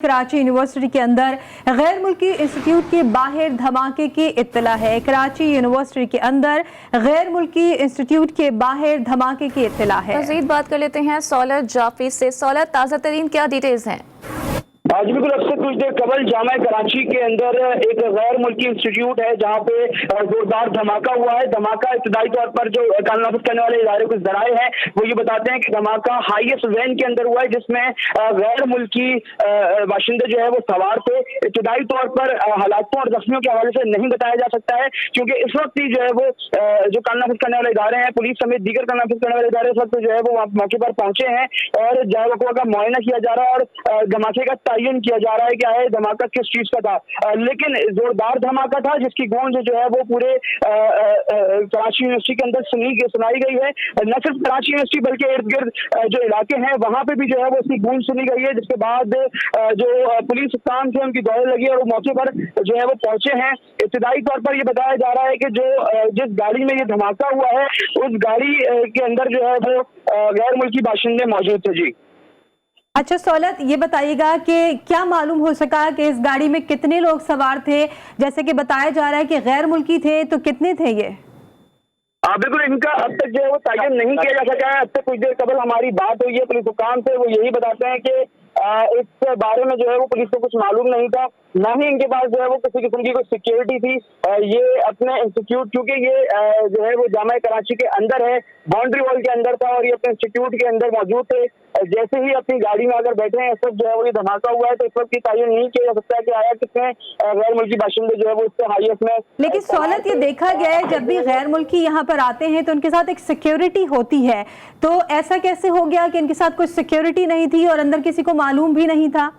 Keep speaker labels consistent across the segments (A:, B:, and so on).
A: Karachi university के अंदर गैर मुल्की इंस्टीट्यूट के बाहर धमाके की इत्तला है। कराची यूनिवर्सिटी के अंदर गैर मुल्की इंस्टीट्यूट के बाहर धमाके की इत्तला है।
B: मज़ीद बात कर लेते हैं सौलत जाफी से। सौलत, ताज़ा तरीन क्या डिटेल्स हैं?
C: आज बिल्कुल अब से कुछ देर कबल जामा कराची के अंदर एक गैर मुल्की इंस्टीट्यूट है जहां पे जोरदार धमाका हुआ है। धमाका इब्तदाई तौर पर जो कानून नाफिज करने वाले इदारे कुछ जराए हैं वो ये बताते हैं कि धमाका हाईएस्ट वैन के अंदर हुआ है जिसमें गैर मुल्की बाशिंदे जो है वो सवार थे। इब्तदाई तौर पर हलाकों और जख्मियों के हवाले से नहीं बताया जा सकता है क्योंकि इस वक्त ही जो है वो जो कानून नाफिज करने वाले इदारे हैं, पुलिस समेत दीगर कानून नाफिज करने वाले इदारे इस वक्त जो है वो मौके पर पहुंचे हैं और जाए वकवा का मुआयना किया जा रहा है और धमाके का तयन किया जा रहा है क्या है धमाका किस चीज का था। लेकिन जोरदार धमाका था जिसकी गूंज जो है वो पूरे कराची यूनिवर्सिटी के अंदर सुनाई गई है। न सिर्फ कराची यूनिवर्सिटी बल्कि इर्द गिर्द जो इलाके हैं वहां पे भी जो है वो उसकी गूंज सुनी गई है, जिसके बाद जो पुलिस काम थे उनकी दौड़ लगी और वो मौके पर जो है वो पहुंचे हैं। इब्तदाई तौर पर ये बताया जा रहा है कि जो जिस गाड़ी में ये धमाका हुआ है उस गाड़ी के अंदर जो है वो गैर मुल्की बाशिंदे मौजूद थे। जी
A: अच्छा सौलत, ये बताइएगा कि क्या मालूम हो सका कि इस गाड़ी में कितने लोग सवार थे? जैसे कि बताया जा रहा है कि गैर मुल्की थे, तो कितने थे ये?
C: बिल्कुल इनका अब तक जो है वो तयन नहीं किया जा सका है। अब तक कुछ देर कबल हमारी बात हुई है पुलिस हुकाम से, वो यही बताते हैं कि इस बारे में जो है वो पुलिस को कुछ मालूम नहीं था, ना ही इनके पास जो है वो किसी किस्म की कोई सिक्योरिटी थी। ये अपने इंस्टीट्यूट, क्योंकि ये जो है वो जामा कराची के अंदर है, बाउंड्री वॉल के अंदर था और ये अपने इंस्टीट्यूट के अंदर मौजूद थे। जैसे ही अपनी गाड़ी में अगर बैठे हैं इस वक्त जो है वो ये धमाका हुआ है, तो इस वक्त की तयन नहीं किया जा सकता है कि आया कितने गैर मुल्की बाशिंदे जो है वो इससे हाईएस्ट में।
A: लेकिन सौलत, ये देखा गया है जब भी गैर मुल्की यहाँ पर आते हैं तो उनके साथ एक सिक्योरिटी होती है, तो ऐसा कैसे हो गया कि इनके साथ कोई सिक्योरिटी नहीं थी और अंदर किसी को मालूम भी नहीं था?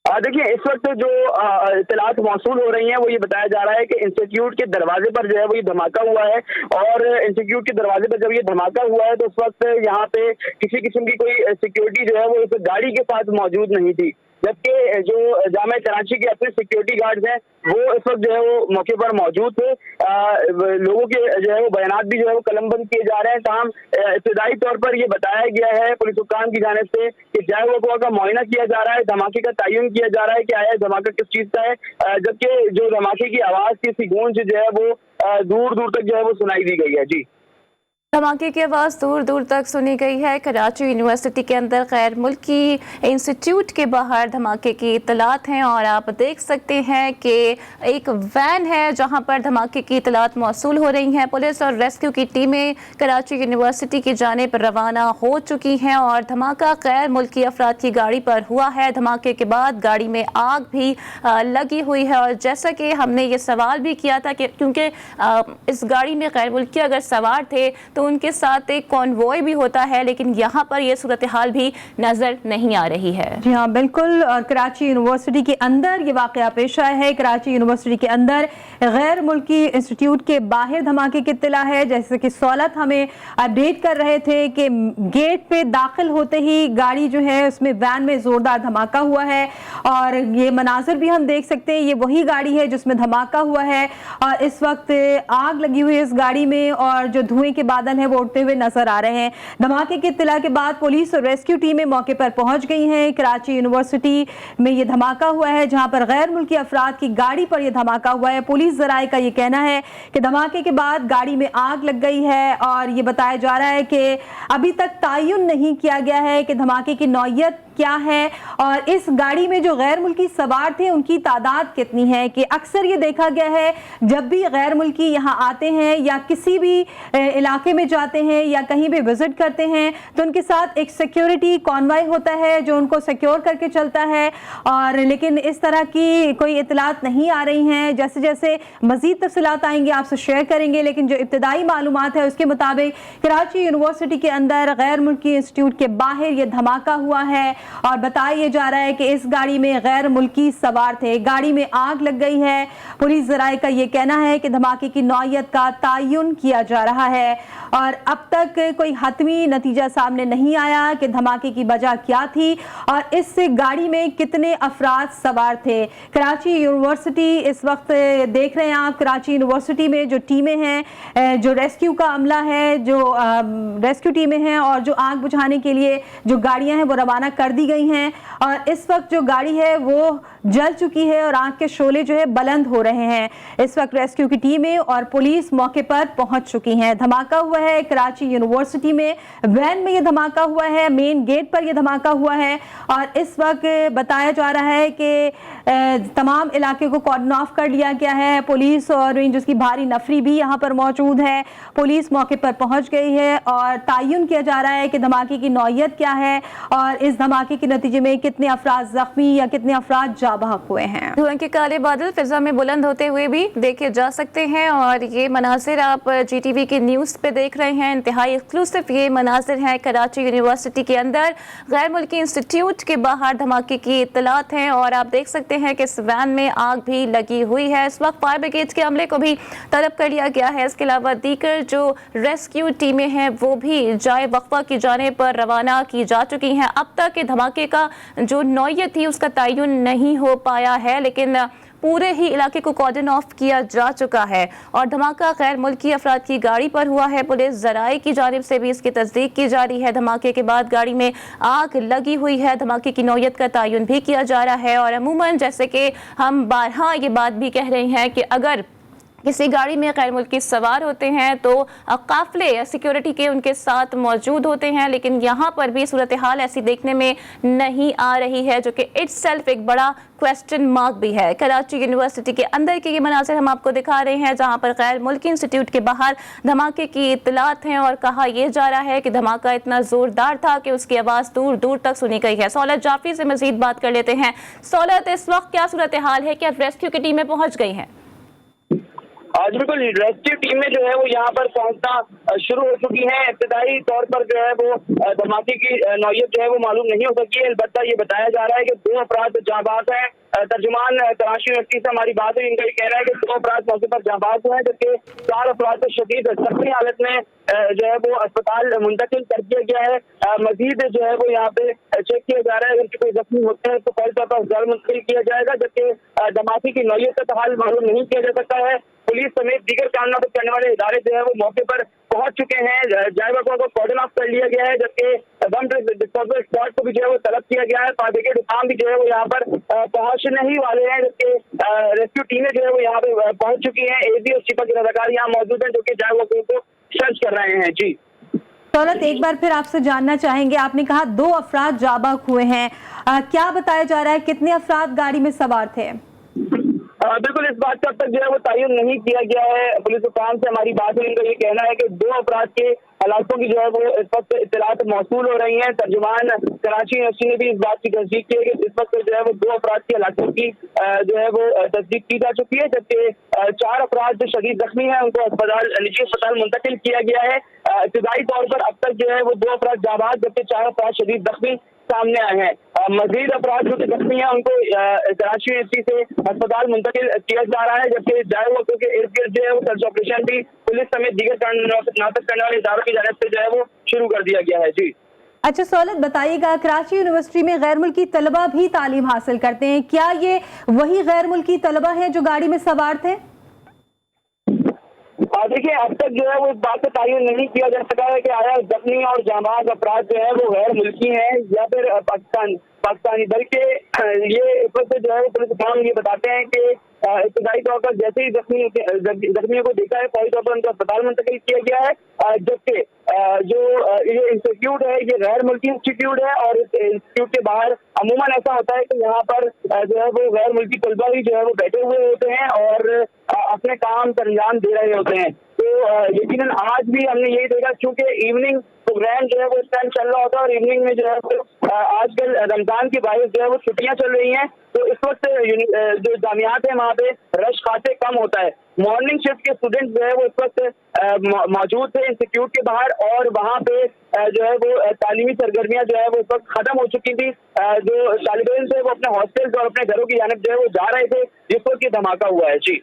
C: देखिए, इस वक्त जो इत्तलात मौसूल हो रही हैं वो ये बताया जा रहा है कि इंस्टीट्यूट के दरवाजे पर जो है वो ये धमाका हुआ है और इंस्टीट्यूट के दरवाजे पर जब ये धमाका हुआ है तो उस वक्त यहाँ पे किसी किस्म की कोई सिक्योरिटी जो है वो इस गाड़ी के साथ मौजूद नहीं थी, जबकि जो जामा कराची के अपने सिक्योरिटी गार्ड्स हैं वो इस वक्त जो है वो मौके पर मौजूद थे। लोगों के जो है वो बयानात भी जो है वो कलमबंद किए जा रहे हैं। तमाम इब्तदाई तौर पर ये बताया गया है पुलिस हुकाम की जानिब से कि जाए वकवा का मुआयना किया जा रहा है, धमाके का तयन किया जा रहा है कि आया धमाका किस चीज का है, जबकि जो धमाके की आवाज की सी गूंज जो है वो दूर दूर तक जो है वो सुनाई दी गई है। जी,
B: धमाके की आवाज़ दूर दूर तक सुनी गई है। कराची यूनिवर्सिटी के अंदर गैर मुल्की इंस्टीट्यूट के बाहर धमाके की इत्तलात हैं और आप देख सकते हैं कि एक वैन है जहां पर धमाके की इत्तलात मौसूल हो रही हैं। पुलिस और रेस्क्यू की टीमें कराची यूनिवर्सिटी की जानिब रवाना हो चुकी हैं और धमाका गैर मुल्की अफराद की गाड़ी पर हुआ है। धमाके के बाद गाड़ी में आग भी लगी हुई है और जैसा कि हमने ये सवाल भी किया था कि क्योंकि इस गाड़ी में गैर मुल्की अगर सवार थे तो उनके साथ एक कॉन्वॉय भी होता है, लेकिन यहाँ पर यह सूरत हाल भी नजर नहीं आ रही है।
A: जी हाँ, बिल्कुल। कराची यूनिवर्सिटी के अंदर ये वाकया पेश आया है। कराची यूनिवर्सिटी के अंदर गैर मुल्की इंस्टीट्यूट के बाहर धमाके की इत्तला है। जैसे कि सौलत हमें अपडेट कर रहे थे कि गेट पे दाखिल होते ही गाड़ी जो है उसमें वैन में जोरदार धमाका हुआ है और ये मनाजर भी हम देख सकते हैं। ये वही गाड़ी है जिसमें धमाका हुआ है और इस वक्त आग लगी हुई है इस गाड़ी में और जो धुएं के बादल है वो उड़ते हुए नजर आ रहे हैं। धमाके की इत्तला के बाद पुलिस और रेस्क्यू टीमें मौके पर पहुंच गई हैं। कराची यूनिवर्सिटी में ये धमाका हुआ है जहां पर गैर मुल्की अफराद की गाड़ी पर यह धमाका हुआ है। पुलिस जराये का ये कहना है कि धमाके के बाद गाड़ी में आग लग गई है और ये बताया जा रहा है कि अभी तक तयन नहीं किया गया है कि धमाके की नौयत क्या है और इस गाड़ी में जो गैर मुल्की सवार थे उनकी तादाद कितनी है। कि अक्सर ये देखा गया है जब भी गैर मुल्की यहाँ आते हैं या किसी भी इलाके में जाते हैं या कहीं भी विजिट करते हैं तो उनके साथ एक सिक्योरिटी कॉन्वॉय होता है जो उनको सिक्योर करके चलता है और लेकिन इस तरह की कोई इत्तलात नहीं आ रही हैं। जैसे जैसे मजीद तफसीलात आएंगे आपसे शेयर करेंगे, लेकिन जो इब्तदाई मालूमात है उसके मुताबिक कराची यूनिवर्सिटी के अंदर गैर मुल्की इंस्टीट्यूट के बाहर ये धमाका हुआ है और बताया जा रहा है कि इस गाड़ी में गैर मुल्की सवार थे। गाड़ी में आग लग गई है। पुलिस जराये का ये कहना है कि धमाके की नौयत का तयन किया जा रहा है और अब तक कोई हतमी नतीजा सामने नहीं आया कि धमाके की वजह क्या थी और इस गाड़ी में कितने अफराद सवार थे। कराची यूनिवर्सिटी इस वक्त देख रहे हैं आप, कराची यूनिवर्सिटी में जो टीमें हैं, जो रेस्क्यू का अमला है, जो रेस्क्यू टीमें हैं और जो आग बुझाने के लिए जो गाड़ियां हैं वो रवाना कर दी गई हैं और इस वक्त जो गाड़ी है वो जल चुकी है और आग के शोले जो है बुलंद हो रहे हैं। इस वक्त रेस्क्यू की टीमें और पुलिस मौके पर पहुंच चुकी हैं। धमाका हुआ है कराची यूनिवर्सिटी में, वैन में ये धमाका हुआ है, मेन गेट पर यह धमाका हुआ है और इस वक्त बताया जा रहा है कि तमाम इलाके को कॉर्डन ऑफ कर लिया गया है। पुलिस और रेंजर्स की भारी नफरी भी यहाँ पर मौजूद है। पुलिस मौके पर पहुंच गई है और तयन किया जा रहा है कि धमाके की नौयत क्या है और इस धमाके के नतीजे में कितने अफराद जख्मी या कितने अफराद जाँ बहक हुए हैं।
B: धुएं के काले बादल फिजा में बुलंद होते हुए भी देखे जा सकते हैं और ये मनासिर आप GTV की न्यूज़ पे देख रहे हैं। इंतहाई एक्सक्लूसिव ये मनासिर हैं कराची यूनिवर्सिटी के अंदर गैर मुल्की इंस्टीट्यूट के बाहर धमाके की इत्तलात हैं और आप देख सकते हैं कि इस वैन में आग भी लगी हुई है। इस वक्त फायर ब्रिगेड के अमले को भी तलब कर लिया गया है। इसके अलावा दीगर जो रेस्क्यू टीमें हैं वो भी जाए वक्फा की जानिब पर रवाना की जा चुकी हैं। अब तक धमाके का जो नौयत थी उसका तयन नहीं हो पाया है, लेकिन पूरे ही इलाके को कॉर्डन ऑफ किया जा चुका है और धमाका गैर मुल्की अफराद की गाड़ी पर हुआ है। पुलिस ज़राए की जानिब से भी इसकी तस्दीक की जा रही है। धमाके के बाद गाड़ी में आग लगी हुई है। धमाके की नौयत का तयन भी किया जा रहा है और अमूमन जैसे कि हम बारहा ये बात भी कह रहे हैं कि अगर किसी गाड़ी में गैर मुल्की सवार होते हैं तो काफिले सिक्योरिटी के उनके साथ मौजूद होते हैं, लेकिन यहाँ पर भी सूरत हाल ऐसी देखने में नहीं आ रही है, जो कि इटसेल्फ एक बड़ा क्वेश्चन मार्क भी है। कराची यूनिवर्सिटी के अंदर के ये मनासिर हम आपको दिखा रहे हैं जहाँ पर गैर मुल्की इंस्टीट्यूट के बाहर धमाके की इत्तलात हैं और कहा यह जा रहा है कि धमाका इतना जोरदार था कि उसकी आवाज़ दूर दूर तक सुनी गई है। सौलत जाफरी से मजीद बात कर लेते हैं। सौलत, इस वक्त क्या सूरत हाल है, क्या रेस्क्यू की टीमें पहुँच गई हैं?
C: आज बिल्कुल रेस्क्यू टीमें जो है वो यहाँ पर पहुंचना शुरू हो चुकी हैं। इब्तदाई तौर पर जो है वो धमाके की नौयत जो है वो मालूम नहीं हो सकी है। अलबत्ता ये बताया जा रहा है कि 2 अफराद जांबाज हैं। तर्जुमान कराची यूनिवर्सिटी से हमारी बात हुई, इनका ये कहना है कि 2 अफराद मौके पर जांबाज हुए हैं, जबकि 4 अफराद को शदीद जख्मी हालत में जो है वो अस्पताल मुंतकिल कर दिया गया है। मजीद जो है वो यहाँ पे चेक किया जा रहा है, अगर कोई जख्मी होते हैं तो फौरी तौर पर अस्पताल मुंतकिल किया जाएगा, जबकि धमाके की नौयत का हाल मालूम नहीं किया जा सकता है। पुलिस समेत दीगर कानून करने वाले इदारे जो है वो मौके पर पहुंच चुके हैं। जायबा को कॉर्डन ऑफ कर लिया गया है, जबकि बम डिस्पोजल स्क्वाड को भी जो है वो तलब किया गया है। फायर ब्रिगेड काम भी जो है वो यहाँ पर पहुंचने ही वाले हैं, जबकि रेस्क्यू टीमें जो है वो यहाँ पे पहुंच चुकी हैं। एबी और शिपा के रजाकार यहाँ मौजूद हैं जो कि जायबा को सर्च कर रहे हैं। जी
A: दौलत, एक बार फिर आपसे जानना चाहेंगे, आपने कहा 2 अफराद जाँ बहक हुए हैं, क्या बताया जा रहा है, कितने अफराद गाड़ी में सवार थे?
C: बिल्कुल इस बात का अब तक जो है वो तयन नहीं किया गया है। पुलिस हुकाम से हमारी बात हुई, इनका ये कहना है कि 2 अफराद के हलाकों की जो है वो इस वक्त इत्तलात मौसूल हो रही हैं। तर्जुमान कराची यूनिवर्सिटी ने भी इस बात की तस्दीक की है कि इस वक्त जो है वो 2 अफराद के हलाकों की जो है वो तस्दीक की जा चुकी है, जबकि 4 अफराद जो शदीद जख्मी हैं उनको निजी अस्पताल मुंतकिल किया गया है। इब्तदाई तौर पर अब तक जो है वो 2 अफराद जाबाज जबकि 4 अफराद शदीद जख्मी सामने आए हैं। मजीद अफराद जो जख्मी हैं उनको कराची यूनिवर्सिटी से अस्पताल मुंतकिल किया जा रहा है, जबकि जाए वक्त के इर्द गिर्द जो है वो सर्च ऑपरेशन भी पुलिस समेत दीगर नातक करने वाले इदारों की जानिब से जो है वो शुरू कर दिया गया है। जी
A: अच्छा सौलत, बताइएगा कराची यूनिवर्सिटी में गैर मुल्की तलबा भी तालीम हासिल करते हैं, क्या ये वही गैर मुल्की तलबा हैं जो गाड़ी में सवार थे?
C: देखिए अब तक जो है वो इस बात का तयन नहीं किया जा सका है कि आया जख्मी और जांबाज अफराद जो है वो गैर मुल्की हैं या फिर पाकिस्तानी, बल्कि ये इस वक्त जो है पुलिस काम ये बताते हैं कि इब्तदाई तौर पर जैसे ही जख्मियों को देखा है फौरी तौर पर उनको अस्पताल मुंतकिल किया गया है, जबकि जो ये इंस्टीट्यूट है ये गैर मुल्की इंस्टीट्यूट है और इस इंस्टीट्यूट के बाहर अमूमन ऐसा होता है कि यहाँ पर जो है वो गैर मुल्की तलबा भी जो है वो बैठे हुए होते हैं और अपने काम पर अंजाम दे रहे होते हैं। तो यकीनन आज भी हमने यही देखा, क्योंकि इवनिंग प्रोग्राम जो है वो इस टाइम चल रहा होता है और इवनिंग में जो है आजकल रमजान की बारिश जो है वो छुट्टियां चल रही हैं, तो इस वक्त जो जामियात है वहाँ पे रश खासे कम होता है। मॉर्निंग शिफ्ट के स्टूडेंट जो है वो इस वक्त मौजूद थे इंस्टीट्यूट के बाहर और वहाँ पे जो है वो तालीमी सरगर्मियाँ जो है वो इस वक्त खत्म हो चुकी थी। जो तालिब इल्म थे वो अपने हॉस्टल्स और अपने घरों की जानिब जो है वो जा रहे थे जिस वक्त ये धमाका हुआ है। जी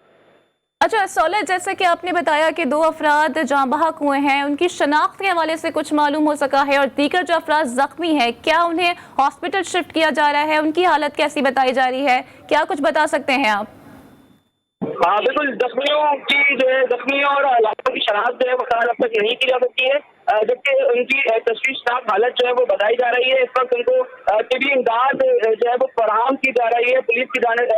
B: अच्छा सौलत, जैसे कि आपने बताया कि 2 अफराद जाँ बहक हुए हैं, उनकी शनाख्त के हवाले से कुछ मालूम हो सका है और दीगर जो अफराद जख्मी हैं क्या उन्हें हॉस्पिटल शिफ्ट किया जा रहा है, उनकी हालत कैसी बताई जा रही है, क्या कुछ बता सकते हैं आप?
C: हाँ बिल्कुल, जख्मियों और लाशों की शनाख्त जो है वो फिलहाल अब तक नहीं की जा सकती है, जबकि उनकी तशवीशनाक हालत जो है वो बताई जा रही है। इस वक्त उनको तिबी इमदाद जो है वो फराहम की जा रही है पुलिस की जानिब,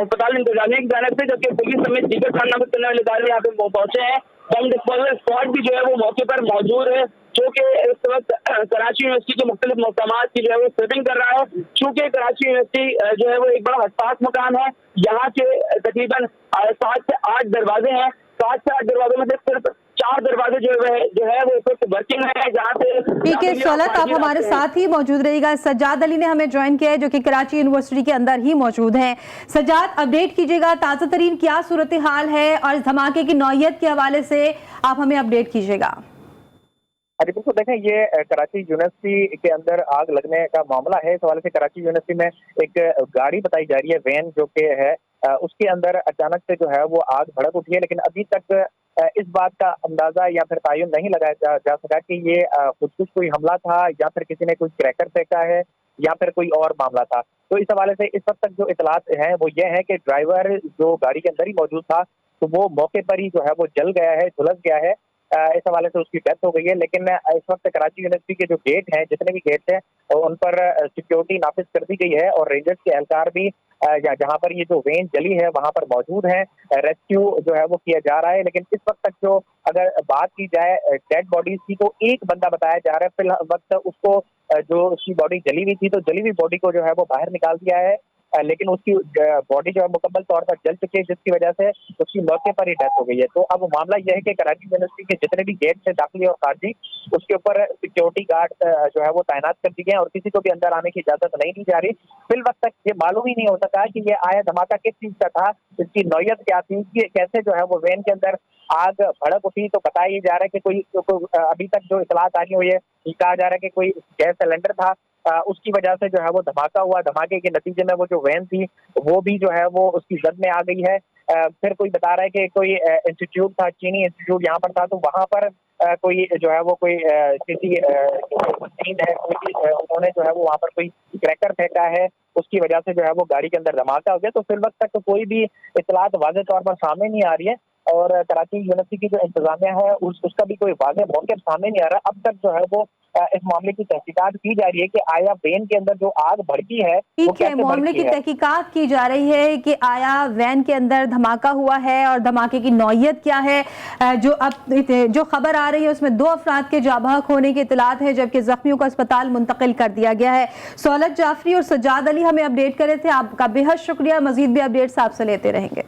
C: अस्पताल इंतजामिया की जानिब से, जबकि पुलिस समेत दीगर खाना नाफिज करने वाले इदारे यहाँ पे पहुंचे हैं। बम डिस्पोजल स्क्वाड भी जो है वो मौके पर मौजूद है, जो कि इस वक्त कराची यूनिवर्सिटी के मुख्तलिफ मकामात की जो है वो स्वीपिंग कर रहा है। चूंकि कराची यूनिवर्सिटी जो है वो एक बड़ा हसास मकान है, यहाँ के तकरीबन 7 से 8 दरवाजे हैं। 7 से 8 दरवाजों में से सिर्फ 4 दरवाजे जो है वो इस वक्त वर्किंग है, जहाँ से
A: ठीक है सौलत, आप हमारे साथ ही मौजूद रहिएगा। सज्जाद अली ने हमें ज्वाइन किया है जो कि कराची यूनिवर्सिटी के अंदर ही मौजूद हैं। सज्जाद, अपडेट कीजिएगा, ताज़ा तरीन क्या सूरत हाल है और इस धमाके की नौयत के हवाले से आप हमें अपडेट कीजिएगा।
D: अरे बिल्कुल, देखें ये कराची यूनिवर्सिटी के अंदर आग लगने का मामला है। इस हवाले से कराची यूनिवर्सिटी में एक गाड़ी बताई जा रही है, वैन जो कि है, उसके अंदर अचानक से जो है वो आग भड़क उठी है, लेकिन अभी तक इस बात का अंदाजा या फिर तायुन नहीं लगाया जा सका कि ये खुद कोई हमला था या फिर किसी ने कोई क्रैकर फेंका है या फिर कोई और मामला था। तो इस हवाले से इस वक्त तक जो इतलात हैं वो ये है कि ड्राइवर जो गाड़ी के अंदर ही मौजूद था तो वो मौके पर ही जो है वो जल गया है, झुलस गया है। इस हवाले से उसकी डेथ हो गई है। लेकिन इस वक्त कराची यूनिवर्सिटी के जो गेट हैं, जितने भी गेट हैं, उन पर सिक्योरिटी नाफिज कर दी गई है और रेंजर्स के एहलकार भी जहाँ पर ये जो वेन जली है वहां पर मौजूद है। रेस्क्यू जो है वो किया जा रहा है। लेकिन इस वक्त तक जो अगर बात की जाए डेड बॉडीज की, तो एक बंदा बताया जा रहा है फिलहाल वक्त, उसको जो उसकी बॉडी जली हुई थी तो जली हुई बॉडी को जो है वो बाहर निकाल दिया है, लेकिन उसकी बॉडी जो है मुकम्मल तौर पर जल चुकी है, जिसकी वजह से उसकी मौके पर ही डेथ हो गई है। तो अब मामला यह है कि कराची यूनिवर्सिटी के जितने भी गेट है दाखिली और खारजी, उसके ऊपर सिक्योरिटी गार्ड जो है वो तैनात कर दिए हैं और किसी को भी अंदर आने की इजाजत नहीं दी जा रही। फिल वक्त तक ये मालूम ही नहीं हो सका कि ये आया धमाका किस चीज का था, इसकी नौयत क्या थी, कि कैसे जो है वो वैन के अंदर आग भड़क उठी। तो बताया जा रहा है कि कोई अभी तक जो इतलात आ रही हुई है, कहा जा रहा है कि कोई गैस सिलेंडर था, उसकी वजह से जो है वो धमाका हुआ। धमाके के नतीजे में वो जो वैन थी वो भी जो है वो उसकी जद में आ गई है। फिर कोई बता रहा है कि कोई इंस्टीट्यूट था, चीनी इंस्टीट्यूट यहाँ पर था, तो वहां पर कोई जो है वो कोई किसी उन्होंने जो है वो वहां पर कोई क्रैकर फेंका है, उसकी वजह से जो है वो गाड़ी के अंदर धमाका हो गया। तो फिर वक्त तक तो कोई भी इतलात वाज़ेह तौर पर सामने नहीं आ रही है और कराची यूनिवर्सिटी की जो इंतजामिया है उसका भी कोई वाज़ेह मौके सामने नहीं आ रहा। अब तक जो है वो इस मामले की तहकीकात की जा रही है कि आया वैन के अंदर जो आग भड़की है वो कैसे
A: मामले की तहकीकात की जा रही है कि आया वैन के अंदर धमाका हुआ है और धमाके की नौयत क्या है। जो खबर आ रही है उसमें 2 अफराद के जाबाक होने की इतलात है, जबकि जख्मियों को अस्पताल मुंतकिल कर दिया गया है। सौलत जाफरी और सज्जाद अली हमें अपडेट करे थे, आपका बेहद शुक्रिया। मजीद भी अपडेट्स आपसे लेते रहेंगे।